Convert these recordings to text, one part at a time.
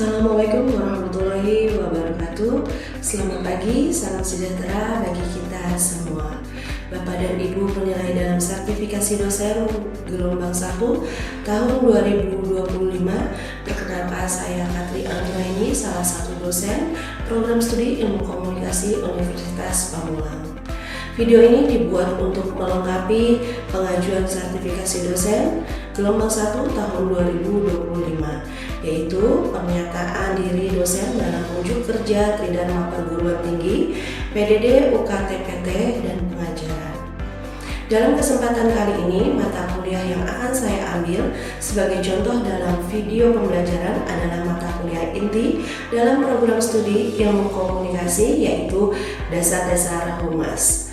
Assalamualaikum warahmatullahi wabarakatuh. Selamat pagi, salam sejahtera bagi kita semua. Bapak dan Ibu penilai dalam sertifikasi dosen gelombang 1 tahun 2025. Perkenalkan, saya Katri Anggraini, salah satu dosen program studi ilmu komunikasi Universitas Pamulang. Video ini dibuat untuk melengkapi pengajuan sertifikasi dosen gelombang 1 tahun 2025, yaitu pernyataan diri dosen dalam unjuk kerja Tridharma Perguruan Tinggi, PDD, UKT-PT, dan pengajaran. Dalam kesempatan kali ini, mata kuliah yang akan saya ambil sebagai contoh dalam video pembelajaran adalah mata kuliah inti dalam program studi ilmu komunikasi, yaitu dasar-dasar humas.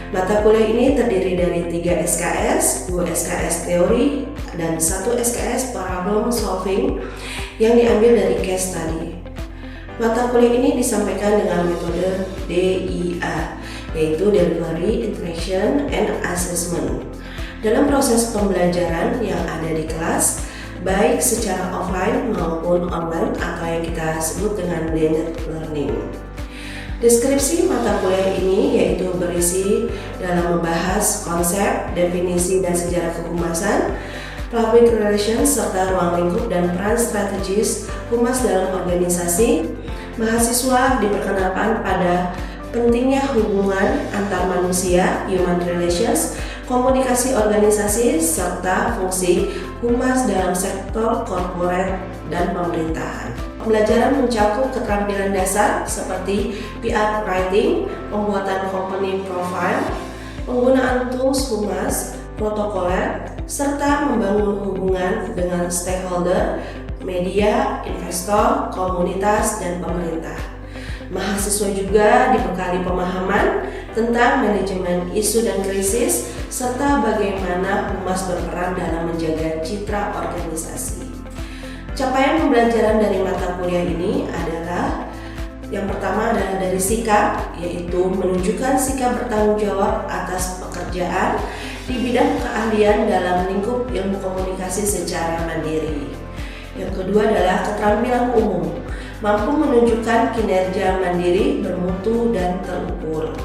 Mata kuliah ini terdiri dari 3 SKS, 2 SKS teori, dan 1 SKS problem solving yang diambil dari case study. Mata kuliah ini disampaikan dengan metode DIA, yaitu Delivery, Interaction, and Assessment. Dalam proses pembelajaran yang ada di kelas, baik secara offline maupun online atau yang kita sebut dengan blended learning. Deskripsi mata kuliah ini yaitu berisi dalam membahas konsep, definisi dan sejarah kehumasan, public relations serta ruang lingkup dan peran strategis humas dalam organisasi. Mahasiswa diperkenalkan pada pentingnya hubungan antar manusia, human relations, komunikasi organisasi serta fungsi humas dalam sektor korporat dan pemerintahan. Pembelajaran mencakup keterampilan dasar seperti PR writing, pembuatan company profile, penggunaan tools humas, protokoler, serta membangun hubungan dengan stakeholder, media, investor, komunitas, dan pemerintah. Mahasiswa juga dibekali pemahaman tentang manajemen isu dan krisis, serta bagaimana humas berperan dalam menjaga citra organisasi. Capaian pembelajaran dari mata kuliah ini adalah yang pertama adalah dari sikap, yaitu menunjukkan sikap bertanggung jawab atas pekerjaan di bidang keahlian dalam lingkup ilmu komunikasi secara mandiri. Yang kedua adalah keterampilan umum, mampu menunjukkan kinerja mandiri, bermutu, dan terukur.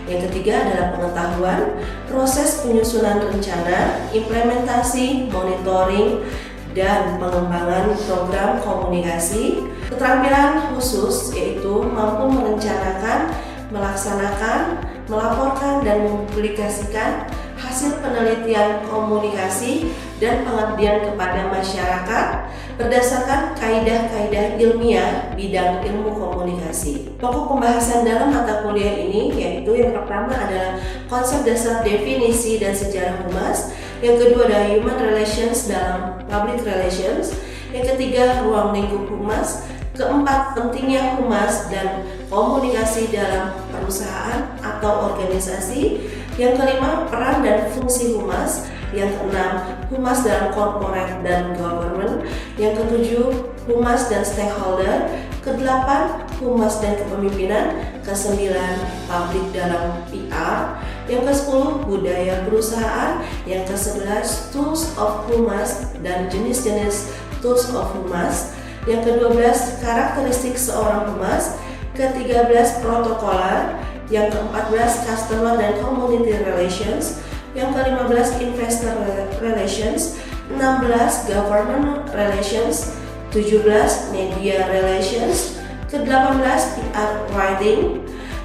Yang ketiga adalah pengetahuan, proses penyusunan rencana, implementasi, monitoring, dan pengembangan program komunikasi. Keterampilan khusus yaitu mampu merencanakan, melaksanakan, melaporkan, dan mempublikasikan hasil penelitian komunikasi dan pengabdian kepada masyarakat berdasarkan kaidah-kaidah ilmiah bidang ilmu komunikasi. Pokok pembahasan dalam mata kuliah ini yaitu yang pertama adalah konsep dasar definisi dan sejarah humas, yang kedua adalah human relations dalam public relations, yang ketiga ruang lingkup humas, keempat pentingnya humas dan komunikasi dalam perusahaan atau organisasi, yang kelima peran dan fungsi humas, yang keenam humas dalam corporate dan government, yang ketujuh humas dan stakeholder, kedelapan humas dan kepemimpinan, kesembilan publik dalam PR, yang ke-10 budaya perusahaan, yang ke-11 tools of humas dan jenis-jenis tools of humas, yang ke-12 karakteristik seorang humas, ke-13 protokoler, yang ke-14 customer dan community relations, yang ke-15 investor relations, 16 government relations, 17 media relations, ke-18 PR writing,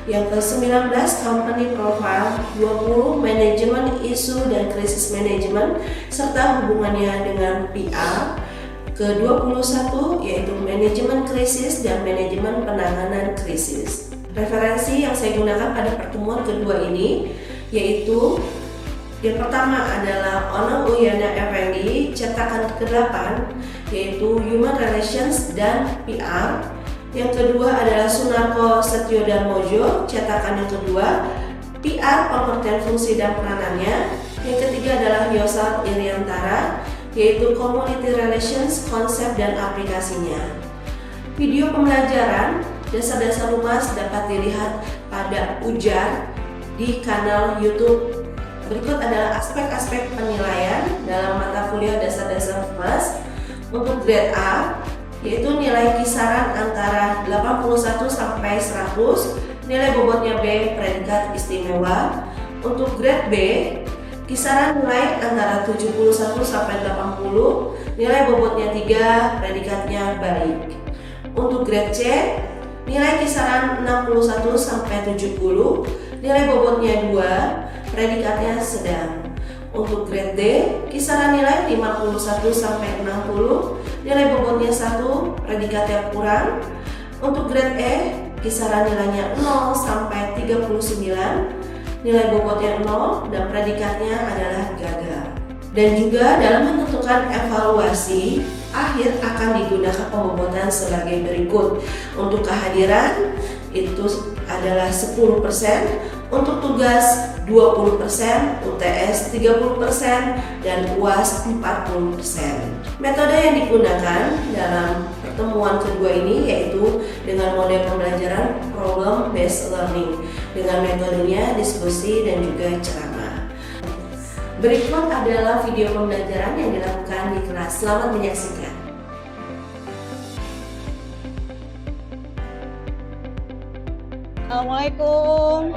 yang ke-19 company profile, 20 manajemen isu dan krisis manajemen serta hubungannya dengan PR, ke-21 yaitu manajemen krisis dan manajemen penanganan krisis. Referensi yang saya gunakan pada pertemuan kedua ini yaitu yang pertama adalah Onang Uyana Effendi, cetakan ke-8 yaitu Human Relations dan PR. Yang kedua adalah Sunarko Setiodarmojo, cetakan yang kedua PR, pengertian fungsi dan peranannya. Yang ketiga adalah Yosal Iriantara, yaitu Community Relations, konsep dan aplikasinya. Video pembelajaran dasar-dasar humas dapat dilihat pada Ujar di kanal YouTube. Berikut adalah aspek-aspek penilaian dalam mata kuliah dasar-dasar humas. Untuk grade A yaitu nilai kisaran antara 81 sampai 100, nilai bobotnya B, predikat istimewa. Untuk grade B, kisaran nilai antara 71 sampai 80, nilai bobotnya 3, predikatnya baik. Untuk grade C, nilai kisaran 61 sampai 70, nilai bobotnya 2, predikatnya sedang. Untuk grade D, kisaran nilai 51 sampai 60, nilai bobotnya 1, predikatnya kurang. Untuk grade E, kisaran nilainya 0 sampai 39, nilai bobotnya 0 dan predikatnya adalah gagal. Dan juga dalam menentukan evaluasi akhir akan digunakan pembobotan sebagai berikut. Untuk kehadiran itu adalah 10%, untuk tugas 20%, UTS 30%, dan UAS 40%. Metode yang digunakan dalam pertemuan kedua ini yaitu dengan model pembelajaran problem based learning, dengan metodenya diskusi dan juga ceramah. Berikut adalah video pembelajaran yang dilakukan di kelas. Selamat menyaksikan. Assalamualaikum.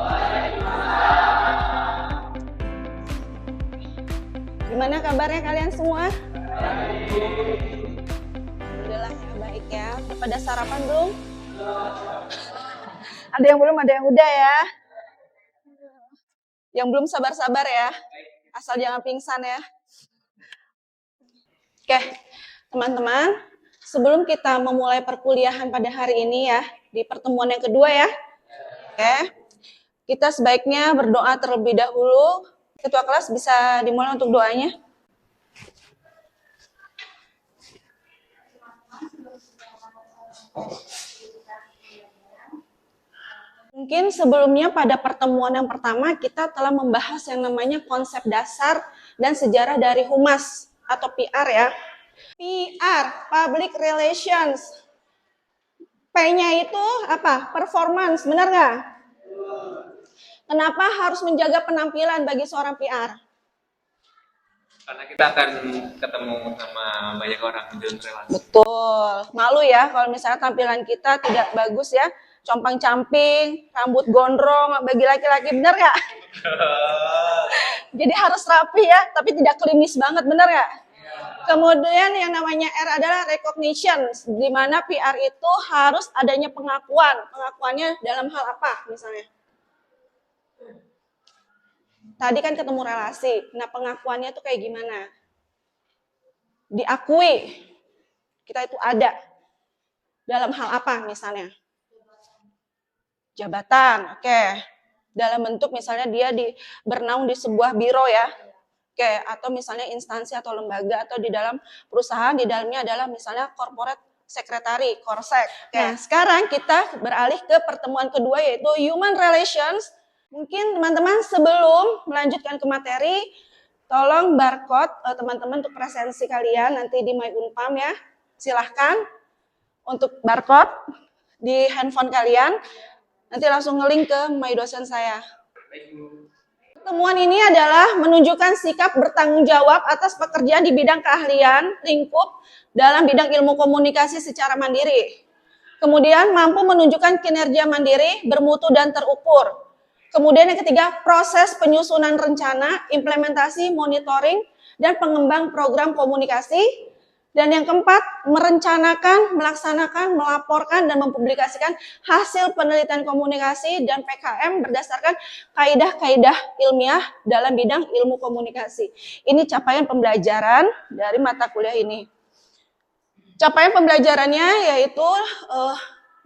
Gimana kabarnya kalian semua? Alhamdulillah ya, baik ya. Pada sarapan belum? Ada yang belum, ada yang udah ya. Yang belum sabar-sabar ya. Asal jangan pingsan ya. Oke, teman-teman. Sebelum kita memulai perkuliahan pada hari ini ya, di pertemuan yang kedua ya. Oke, kita sebaiknya berdoa terlebih dahulu. Ketua kelas bisa dimulai untuk doanya. Mungkin sebelumnya pada pertemuan yang pertama kita telah membahas yang namanya konsep dasar dan sejarah dari humas atau PR ya. PR, Public Relations. P-nya itu apa? Performance, benar nggak? Kenapa harus menjaga penampilan bagi seorang PR? Karena kita akan ketemu sama banyak orang di dalam relasi. Betul. Malu ya kalau misalnya tampilan kita tidak bagus ya. Compang-camping, rambut gondrong bagi laki-laki, benar nggak? Jadi harus rapi ya, tapi tidak klimis banget, benar nggak? Kemudian yang namanya R adalah recognition, di mana PR itu harus adanya pengakuan. Pengakuannya dalam hal apa misalnya? Tadi kan ketemu relasi, nah pengakuannya itu kayak gimana? Diakui, kita itu ada. Dalam hal apa misalnya? Jabatan, oke. Dalam bentuk misalnya dia bernaung di sebuah biro ya. Oke, atau misalnya instansi atau lembaga atau di dalam perusahaan, di dalamnya adalah misalnya corporate secretary, korsek. Nah, sekarang kita beralih ke pertemuan kedua yaitu human relations. Mungkin teman-teman sebelum melanjutkan ke materi, tolong barcode teman-teman untuk presensi kalian nanti di My Unpam ya. Silahkan untuk barcode di handphone kalian. Nanti langsung ngelink ke My dosen saya. Pertemuan ini adalah menunjukkan sikap bertanggung jawab atas pekerjaan di bidang keahlian lingkup dalam bidang ilmu komunikasi secara mandiri. Kemudian mampu menunjukkan kinerja mandiri, bermutu dan terukur. Kemudian yang ketiga, proses penyusunan rencana, implementasi, monitoring, dan pengembang program komunikasi. Dan yang keempat, merencanakan, melaksanakan, melaporkan, dan mempublikasikan hasil penelitian komunikasi dan PKM berdasarkan kaidah-kaidah ilmiah dalam bidang ilmu komunikasi. Ini capaian pembelajaran dari mata kuliah ini. Capaian pembelajarannya yaitu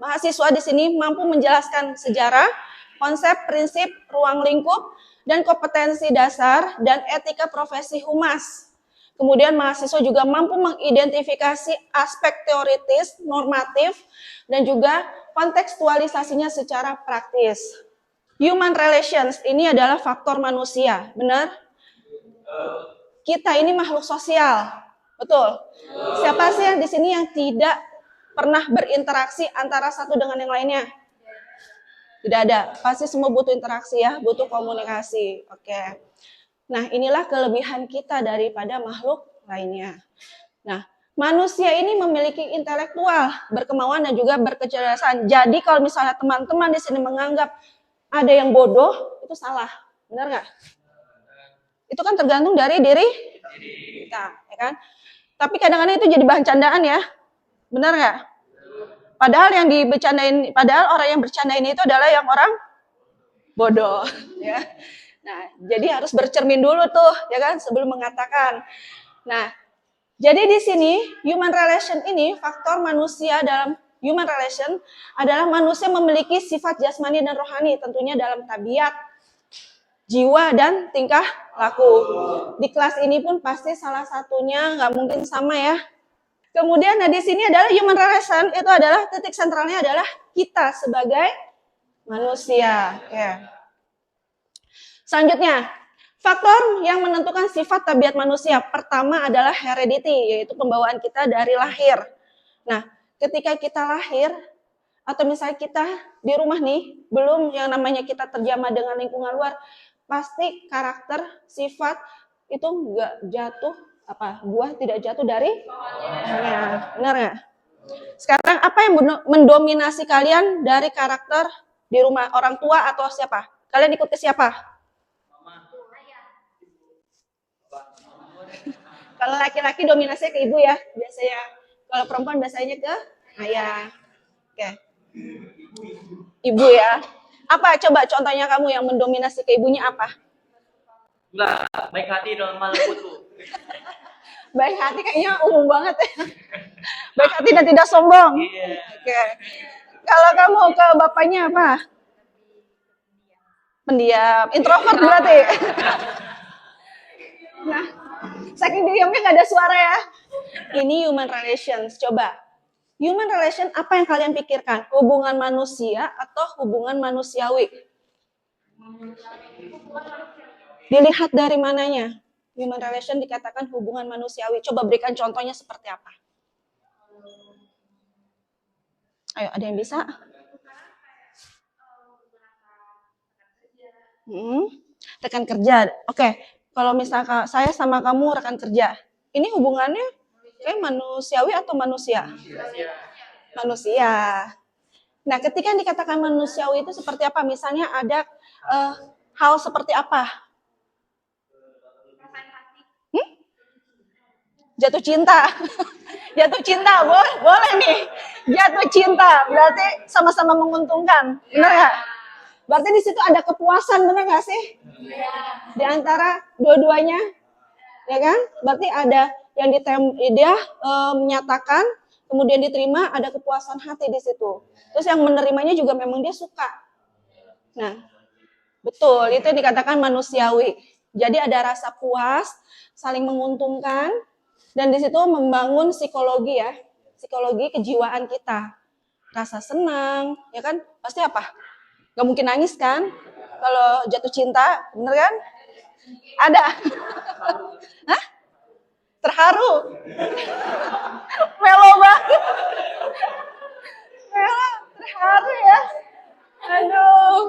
mahasiswa di sini mampu menjelaskan sejarah, konsep, prinsip, ruang lingkup, dan kompetensi dasar dan etika profesi humas. Kemudian mahasiswa juga mampu mengidentifikasi aspek teoritis, normatif, dan juga kontekstualisasinya secara praktis. Human relations ini adalah faktor manusia, benar? Kita ini makhluk sosial, betul? Siapa sih yang di sini yang tidak pernah berinteraksi antara satu dengan yang lainnya? Tidak ada, pasti semua butuh interaksi ya, butuh komunikasi. Oke. Nah, inilah kelebihan kita daripada makhluk lainnya. Nah, manusia ini memiliki intelektual, berkemauan dan juga berkecerdasan. Jadi kalau misalnya teman-teman di sini menganggap ada yang bodoh, itu salah. Benar nggak? Itu kan tergantung dari diri kita, ya kan? Tapi kadang-kadang itu jadi bahan candaan ya. Benar nggak? Padahal yang dibercandain, padahal orang yang bercandain itu adalah yang orang bodoh, ya. Nah, jadi harus bercermin dulu tuh, ya kan, sebelum mengatakan. Nah, jadi di sini human relation ini, faktor manusia dalam human relation adalah manusia memiliki sifat jasmani dan rohani, tentunya dalam tabiat, jiwa, dan tingkah laku. Di kelas ini pun pasti salah satunya nggak mungkin sama ya. Kemudian nah di sini adalah human relation, itu adalah titik sentralnya adalah kita sebagai manusia. Oke. Selanjutnya, faktor yang menentukan sifat tabiat manusia. Pertama adalah heredity, yaitu pembawaan kita dari lahir. Nah, ketika kita lahir, atau misalnya kita di rumah nih, belum yang namanya kita terjamah dengan lingkungan luar, pasti karakter, sifat itu nggak jatuh, buah tidak jatuh dari pohonnya. Benar nggak? Sekarang apa yang mendominasi kalian dari karakter di rumah? Orang tua atau siapa? Kalian ikut ke siapa? Kalau laki-laki dominasinya ke ibu ya, biasanya. Kalau perempuan biasanya ke ayah. Oke. Ibu ya. Apa coba contohnya kamu yang mendominasi ke ibunya apa? Enggak, baik hati dan lemah lembut, Bu. Baik hati kayaknya umum banget ya. Baik hati dan tidak sombong. Iya. Oke. Kalau kamu ke bapaknya apa? Pendiam, introvert berarti. Nah, saking diamnya nggak ada suara ya. Ini human relations. Coba, human relation apa yang kalian pikirkan? Hubungan manusia atau hubungan manusiawi? Dilihat dari mananya? Human relation dikatakan hubungan manusiawi. Coba berikan contohnya seperti apa? Ayo, ada yang bisa? Rekan kerja. Oke, kalau misalkan saya sama kamu rekan kerja, ini hubungannya kayak manusiawi atau manusia? Manusia. Nah, ketika dikatakan manusiawi itu seperti apa? Misalnya ada hal seperti apa? Jatuh cinta. Jatuh cinta, boleh nih. Jatuh cinta, berarti sama-sama menguntungkan. Benar nggak? Berarti di situ ada kepuasan, benar nggak sih? Di antara dua-duanya, ya kan? Berarti ada yang dia menyatakan, kemudian diterima, ada kepuasan hati di situ. Terus yang menerimanya juga memang dia suka. Nah, betul, itu yang dikatakan manusiawi. Jadi ada rasa puas, saling menguntungkan, dan di situ membangun psikologi ya, psikologi kejiwaan kita. Rasa senang, ya kan? Pasti apa? Gak mungkin nangis kan? Kalau jatuh cinta, bener kan? Ada. Hah? Terharu. Melo banget. Melo, terharu ya. Aduh,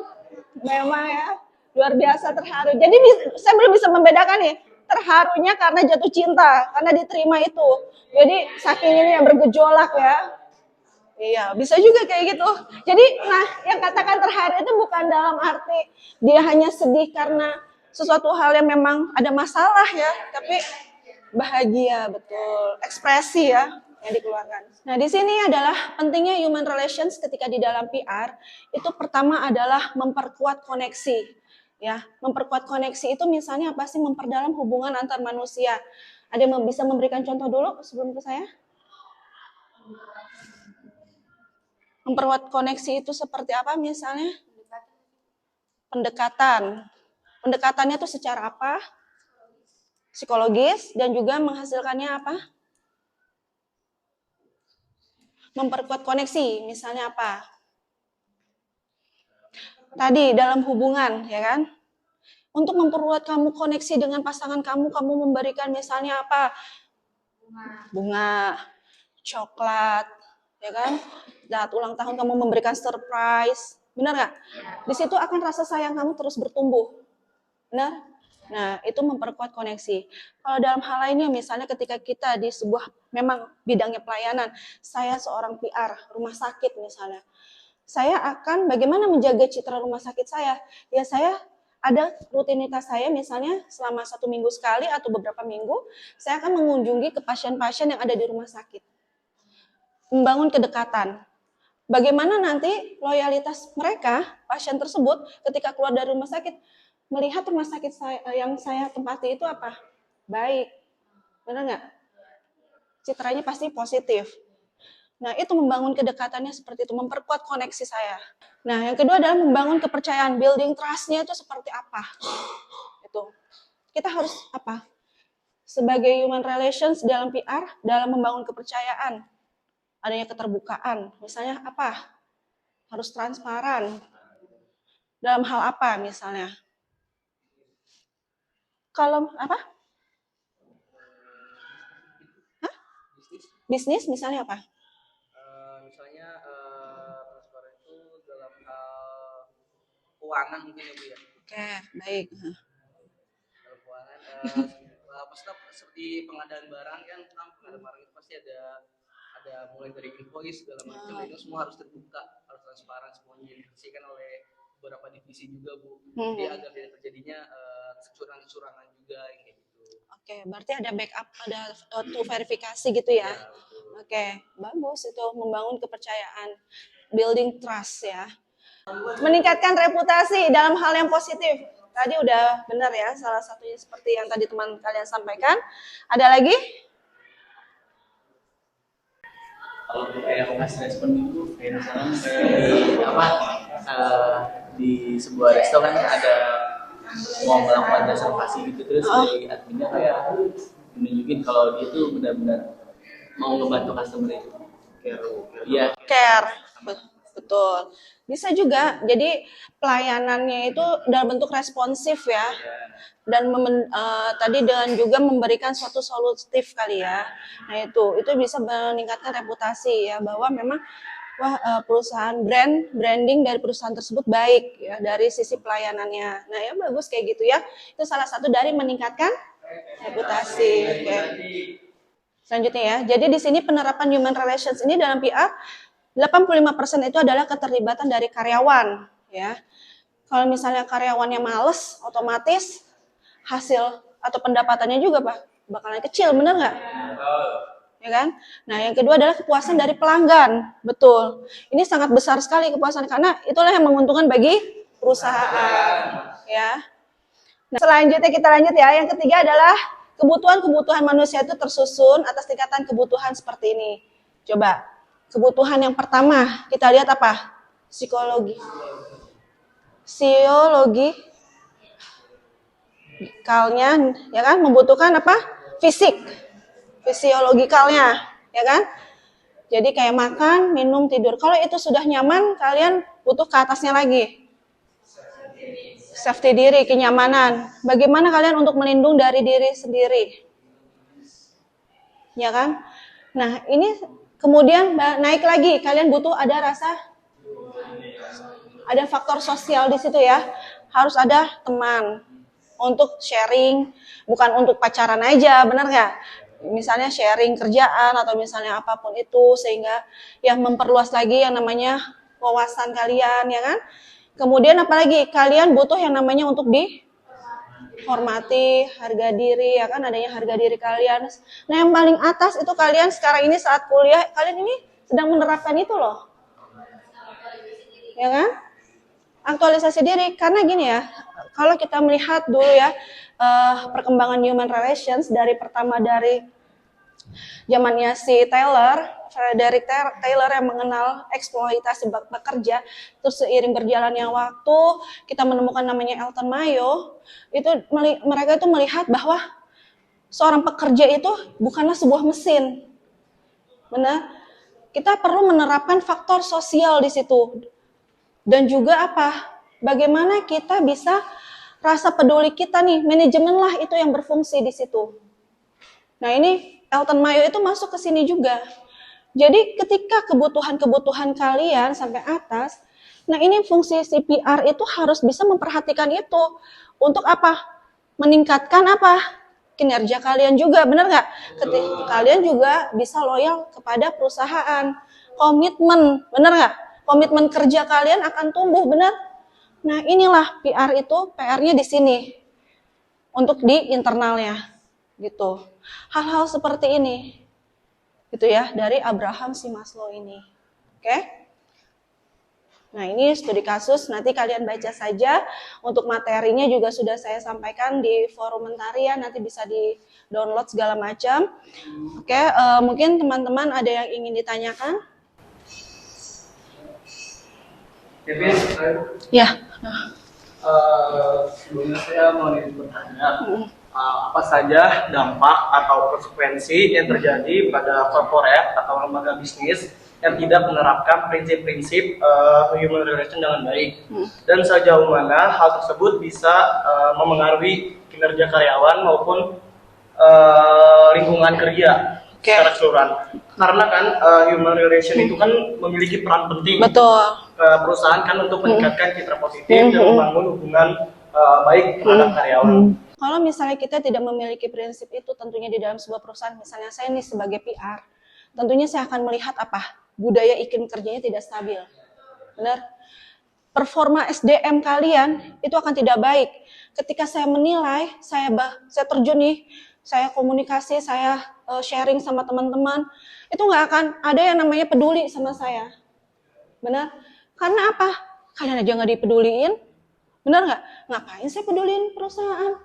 memang ya. Luar biasa terharu. Jadi saya belum bisa membedakan nih. Terharunya karena jatuh cinta, karena diterima itu. Jadi saking ini yang bergejolak ya. Iya, bisa juga kayak gitu. Jadi, nah, yang katakan terharu itu bukan dalam arti dia hanya sedih karena sesuatu hal yang memang ada masalah ya, tapi bahagia, betul. Ekspresi ya yang dikeluarkan. Nah, di sini adalah pentingnya human relations ketika di dalam PR. Itu pertama adalah memperkuat koneksi. Ya, memperkuat koneksi itu misalnya apa sih? Memperdalam hubungan antar manusia. Ada yang bisa memberikan contoh dulu sebelum ke saya? Memperkuat koneksi itu seperti apa misalnya? Pendekatan. Pendekatannya itu secara apa? Psikologis dan juga menghasilkannya apa? Memperkuat koneksi, misalnya apa? Tadi dalam hubungan, ya kan? Untuk memperkuat kamu koneksi dengan pasangan kamu memberikan misalnya apa? Bunga, coklat, ya kan? Saat ulang tahun kamu memberikan surprise, benar nggak? Di situ akan rasa sayang kamu terus bertumbuh, benar? Nah, itu memperkuat koneksi. Kalau dalam hal lainnya, misalnya ketika kita di sebuah memang bidangnya pelayanan, saya seorang PR rumah sakit misalnya, saya akan bagaimana menjaga citra rumah sakit saya. Ya saya ada rutinitas saya misalnya selama 1 minggu sekali atau beberapa minggu, saya akan mengunjungi ke pasien-pasien yang ada di rumah sakit. Membangun kedekatan. Bagaimana nanti loyalitas mereka, pasien tersebut, ketika keluar dari rumah sakit, melihat rumah sakit yang saya tempati itu apa? Baik. Benar nggak? Citranya pasti positif. Nah, itu membangun kedekatannya seperti itu, memperkuat koneksi saya. Nah, yang kedua adalah membangun kepercayaan, building trust-nya itu seperti apa? Itu. Kita harus apa? Sebagai human relations dalam PR, dalam membangun kepercayaan, adanya keterbukaan. Misalnya apa? Harus transparan. Dalam hal apa misalnya? Kalau apa? Hah? Bisnis misalnya apa? Misalnya transparan itu dalam hal keuangan mungkin ya Bu ya. Oke, baik. Dalam keuangan pasti seperti pengadaan barang kan, pengadaan barang itu pasti ada mulai dari invoice segala macam, itu semua harus terbuka, harus transparan, semuanya dibersihkan oleh beberapa divisi juga Bu. Jadi agar tidak terjadinya kecurangan-kecurangan juga kayak gitu. Oke, berarti ada backup, ada auto verifikasi gitu ya. Oke, bagus itu membangun kepercayaan, building trust ya. Meningkatkan reputasi dalam hal yang positif. Tadi udah benar ya, salah satunya seperti yang tadi teman kalian sampaikan. Ada lagi? Kalau kayak ngasih respon itu kayak misalnya di sebuah resto kan ada mau melakukan reservasi gitu, terus dari adminnya kayak menunjukin kalau dia tuh benar-benar mau ngebantu customer itu. Care. Betul. Bisa juga, jadi pelayanannya itu dalam bentuk responsif ya. Dan tadi dengan juga memberikan suatu solutif kali ya. Nah itu bisa meningkatkan reputasi ya, bahwa memang perusahaan branding dari perusahaan tersebut baik ya dari sisi pelayanannya. Nah ya bagus kayak gitu ya. Itu salah satu dari meningkatkan reputasi. Oke. Selanjutnya ya. Jadi di sini penerapan human relations ini dalam PR 85% itu adalah keterlibatan dari karyawan ya. Kalau misalnya karyawannya males, otomatis hasil atau pendapatannya juga bakalan kecil, benar nggak? Ya kan? Nah, yang kedua adalah kepuasan dari pelanggan. Betul. Ini sangat besar sekali kepuasan karena itulah yang menguntungkan bagi perusahaan. Ya. Nah, selanjutnya kita lanjut ya. Yang ketiga adalah kebutuhan manusia itu tersusun atas tingkatan kebutuhan seperti ini. Coba, kebutuhan yang pertama kita lihat apa? Psikologi. Kalnya ya kan membutuhkan apa? Fisiologikalnya ya kan, jadi kayak makan, minum, tidur. Kalau itu sudah nyaman, kalian butuh ke atasnya lagi, safety diri, kenyamanan. Bagaimana kalian untuk melindungi dari diri sendiri ya kan. Nah ini kemudian naik lagi, kalian butuh ada faktor sosial di situ ya, harus ada teman untuk sharing, bukan untuk pacaran aja, benar nggak? Misalnya sharing kerjaan atau misalnya apapun itu, sehingga yang memperluas lagi yang namanya wawasan kalian, ya kan? Kemudian apalagi kalian butuh yang namanya untuk dihormati, harga diri, ya kan? Adanya harga diri kalian. Nah yang paling atas itu kalian sekarang ini saat kuliah, kalian ini sedang menerapkan itu loh, ya kan? Aktualisasi diri, karena gini ya. Kalau kita melihat dulu ya perkembangan human relations dari zamannya si Frederick Taylor yang mengenal eksploitasi pekerja, terus seiring berjalannya waktu kita menemukan namanya Elton Mayo, itu mereka itu melihat bahwa seorang pekerja itu bukanlah sebuah mesin, benar? Kita perlu menerapkan faktor sosial di situ dan juga apa? Bagaimana kita bisa rasa peduli kita nih, manajemen lah itu yang berfungsi di situ. Nah ini Elton Mayo itu masuk ke sini juga. Jadi ketika kebutuhan kalian sampai atas, nah ini fungsi CPR itu harus bisa memperhatikan itu. Untuk apa? meningkatkan apa? Kinerja kalian juga, benar nggak? Ketika kalian juga bisa loyal kepada perusahaan. Komitmen, benar nggak? Komitmen kerja kalian akan tumbuh, benar? Nah, inilah PR itu, PR-nya di sini. Untuk di internalnya, gitu. Hal-hal seperti ini, gitu ya, dari Abraham si Maslow ini. Oke? Nah, ini studi kasus, nanti kalian baca saja. Untuk materinya juga sudah saya sampaikan di forum Mentari ya, nanti bisa di-download segala macam. Oke, mungkin teman-teman ada yang ingin ditanyakan? Kevin, Ya. sebelumnya saya mau bertanya, apa saja dampak atau konsekuensi yang terjadi pada corporate atau lembaga bisnis yang tidak menerapkan prinsip-prinsip human relation dengan baik, dan sejauh mana hal tersebut bisa memengaruhi kinerja karyawan maupun lingkungan kerja secara keseluruhan. Karena kan human relation itu kan memiliki peran penting. Betul. Perusahaan kan untuk meningkatkan citra positif dan membangun hubungan baik terhadap karyawan. Kalau misalnya kita tidak memiliki prinsip itu, tentunya di dalam sebuah perusahaan, misalnya saya nih sebagai PR, tentunya saya akan melihat apa? Budaya iklim kerjanya tidak stabil. Benar? Performa SDM kalian itu akan tidak baik. Ketika saya menilai, saya terjun nih, saya komunikasi, saya sharing sama teman-teman, itu nggak akan ada yang namanya peduli sama saya. Benar? Karena apa? Kalian aja nggak dipeduliin. Benar nggak? Ngapain saya peduliin perusahaan?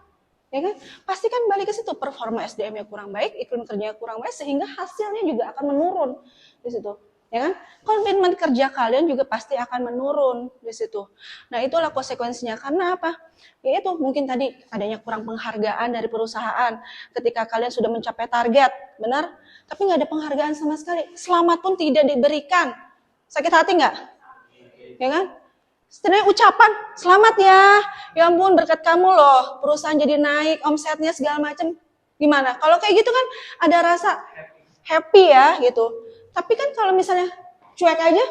Ya kan? Pasti kan balik ke situ, performa SDM-nya kurang baik, iklim kerjanya kurang baik, sehingga hasilnya juga akan menurun di situ. Ya kan? Komitmen kerja kalian juga pasti akan menurun di situ. Nah, itulah konsekuensinya. Karena apa? Yaitu mungkin tadi adanya kurang penghargaan dari perusahaan ketika kalian sudah mencapai target, benar? Tapi nggak ada penghargaan sama sekali. Selamat pun tidak diberikan. Sakit hati nggak? Ya kan? Setidaknya ucapan, selamat ya ampun berkat kamu loh, perusahaan jadi naik, omsetnya segala macam. Gimana? Kalau kayak gitu kan ada rasa happy ya gitu. Tapi kan kalau misalnya cuek aja,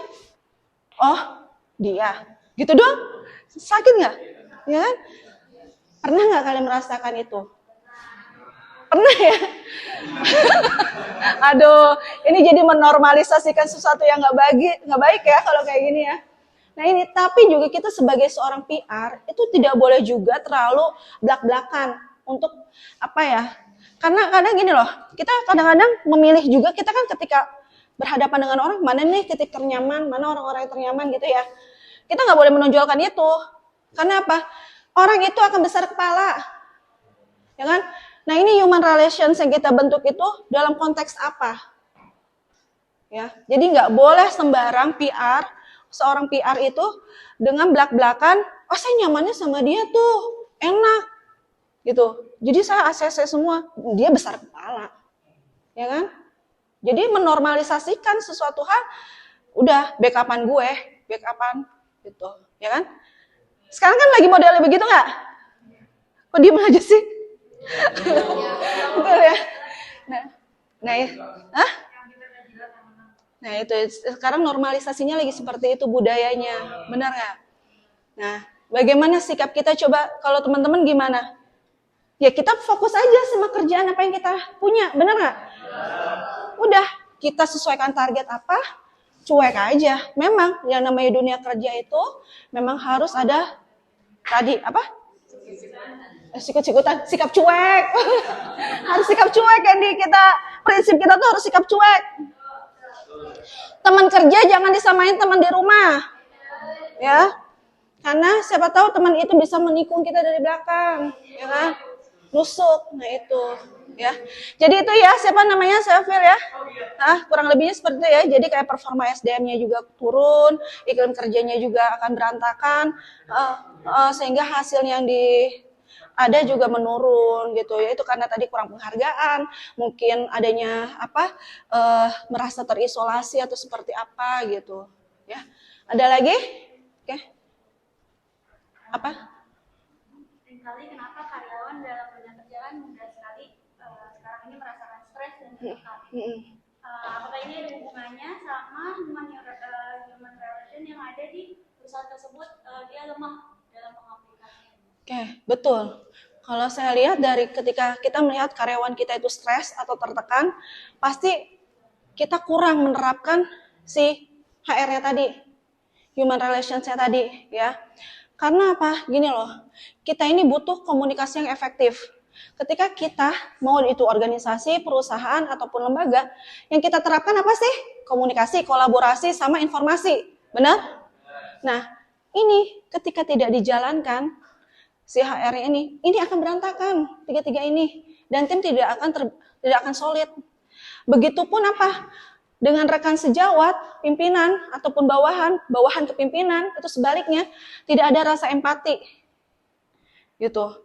oh dia, gitu doang, sakit nggak? Ya kan? Pernah nggak kalian merasakan itu? Pernah ya? Aduh, ini jadi menormalisasikan sesuatu yang nggak baik ya kalau kayak gini ya. Nah ini, tapi juga kita sebagai seorang PR itu tidak boleh juga terlalu blak-blakan untuk apa ya? Karena kadang gini loh, kita kadang-kadang memilih juga, kita kan ketika berhadapan dengan orang, mana nih titik ternyaman, mana orang-orang yang ternyaman gitu ya. Kita nggak boleh menonjolkan itu. Karena apa? Orang itu akan besar kepala. Ya kan? Nah ini human relations yang kita bentuk itu dalam konteks apa? Ya, jadi nggak boleh sembarang PR, seorang PR itu dengan belak-belakan, oh saya nyamannya sama dia tuh, enak, gitu. Jadi saya ACC semua, dia besar kepala, ya kan? Jadi menormalisasikan sesuatu hal, udah backupan gue, backupan, gitu, ya kan? Sekarang kan lagi modelnya begitu nggak? Kok diem aja sih? Betul ya? Nah ya, hah? Nah itu sekarang normalisasinya lagi seperti itu budayanya, benar nggak? Nah, bagaimana sikap kita coba kalau teman-teman gimana? Ya kita fokus aja sama kerjaan apa yang kita punya, benar nggak? Udah, kita sesuaikan target apa, cuek aja. Memang yang namanya dunia kerja itu memang harus ada tadi apa? Sikut-sikutan, sikap cuek. Harus sikap cuek kan kita. Prinsip kita tuh harus sikap cuek. Teman kerja jangan disamain teman di rumah. Ya. Karena siapa tahu teman itu bisa menikung kita dari belakang, ya kan? Nusuk. Nah itu, ya. Jadi itu ya, siapa namanya? Safir ya. Nah, kurang lebihnya seperti itu ya. Jadi kayak performa SDM-nya juga turun, iklim kerjanya juga akan berantakan, sehingga hasil yang ada juga menurun gitu ya. Itu karena tadi kurang penghargaan, mungkin adanya apa merasa terisolasi atau seperti apa gitu ya. Ada lagi? Oke. Apa? Seringkali kenapa karyawan dalam dunia kerja kan mudah sekali sekarang ini merasakan stres dan tertekan. Apakah ini ada hubungannya sama human relation yang ada di perusahaan tersebut dia lemah dalam pengaplikasiannya? Oke, betul. Kalau saya lihat dari ketika kita melihat karyawan kita itu stres atau tertekan, pasti kita kurang menerapkan si HR-nya tadi, human relations-nya tadi, ya. Karena apa? Gini loh, kita ini butuh komunikasi yang efektif. Ketika kita mau itu organisasi, perusahaan, ataupun lembaga, yang kita terapkan apa sih? Komunikasi, kolaborasi, sama informasi. Benar? Nah, ini ketika tidak dijalankan, si HR ini akan berantakan, tiga-tiga ini. Dan tim tidak akan solid. Begitupun apa? Dengan rekan sejawat, pimpinan, ataupun bawahan ke pimpinan, itu sebaliknya, tidak ada rasa empati. Gitu.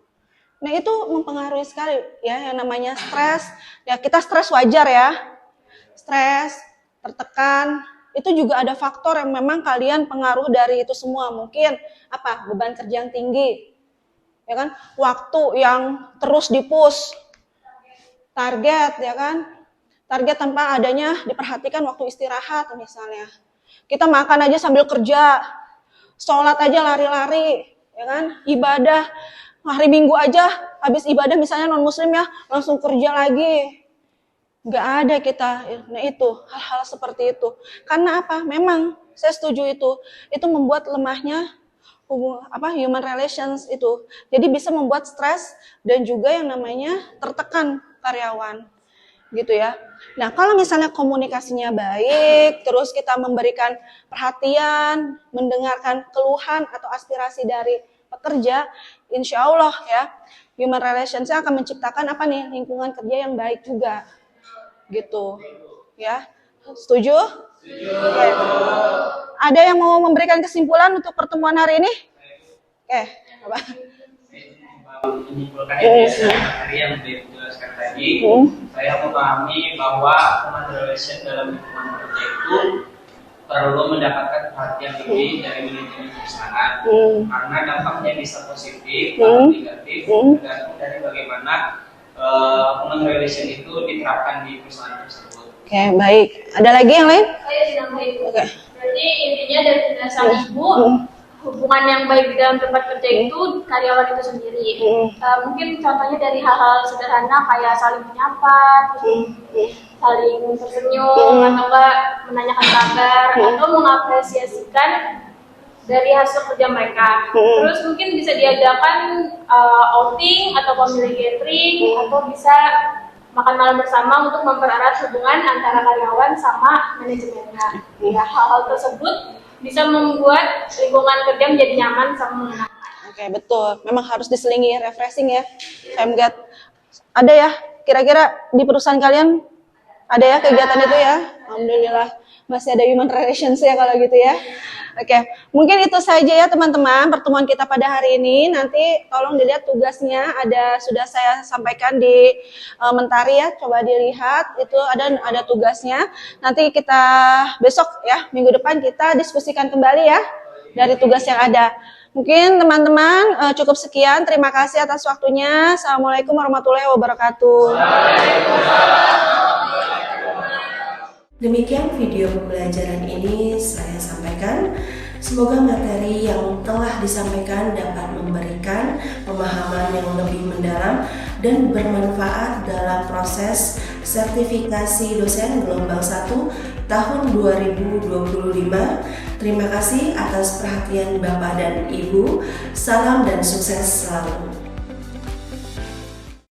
Nah itu mempengaruhi sekali ya yang namanya stres. Ya kita stres wajar ya. Stres, tertekan, itu juga ada faktor yang memang kalian pengaruh dari itu semua. Mungkin apa? Beban kerja yang tinggi. Ya kan? Waktu yang terus di-push. Target ya kan? Target tanpa adanya diperhatikan waktu istirahat misalnya. Kita makan aja sambil kerja. Sholat aja lari-lari, ya kan? Ibadah hari Minggu aja habis ibadah misalnya non muslim ya langsung kerja lagi. Nggak ada kita. Nah itu hal-hal seperti itu. Karena apa? Memang saya setuju itu membuat lemahnya human relations itu. Jadi bisa membuat stres dan juga yang namanya tertekan karyawan. Gitu ya. Nah, kalau misalnya komunikasinya baik, terus kita memberikan perhatian, mendengarkan keluhan atau aspirasi dari pekerja, insya Allah ya, human relations akan menciptakan apa nih, lingkungan kerja yang baik juga. Gitu. Ya. Setuju? Setuju. Oke. Ada yang mau memberikan kesimpulan untuk pertemuan hari ini? Oke, apa? Menyimpulkan ya dari yang dijelaskan tadi, saya memahami bahwa human relation dalam lingkungan kerja itu perlu mendapatkan perhatian lebih dari manajemen perusahaan karena dampaknya bisa positif atau negatif tergantung dari bagaimana human relation itu diterapkan di perusahaan tersebut. Oke, baik. Ada lagi yang lain? Saya dinamai Ibu. Berarti intinya dari penjelasan Ibu, hubungan yang baik di dalam tempat kerja itu karyawan itu sendiri. Mungkin contohnya dari hal-hal sederhana kayak saling menyapa, terus saling tersenyum, atau enggak menanyakan kabar, atau mengapresiasikan dari hasil kerja mereka. Terus mungkin bisa diadakan outing atau family gathering, atau bisa makan malam bersama untuk mempererat hubungan antara karyawan sama manajemennya. Ya, hal-hal tersebut bisa membuat lingkungan kerja menjadi nyaman sama menyenangkan. Oke, betul. Memang harus diselingi refreshing ya. Femgat. Ada ya? Kira-kira di perusahaan kalian ada ya kegiatan itu ya? Alhamdulillah. Masih ada human relations ya kalau gitu ya. Oke, mungkin itu saja ya teman-teman pertemuan kita pada hari ini. Nanti tolong dilihat tugasnya sudah saya sampaikan di Mentari ya. Coba dilihat itu ada tugasnya. Nanti kita besok ya minggu depan kita diskusikan kembali ya dari tugas yang ada. Mungkin teman-teman cukup sekian. Terima kasih atas waktunya. Assalamualaikum warahmatullahi wabarakatuh. Demikian video pembelajaran ini saya sampaikan. Semoga materi yang telah disampaikan dapat memberikan pemahaman yang lebih mendalam dan bermanfaat dalam proses sertifikasi dosen gelombang 1 tahun 2025. Terima kasih atas perhatian Bapak dan Ibu. Salam dan sukses selalu.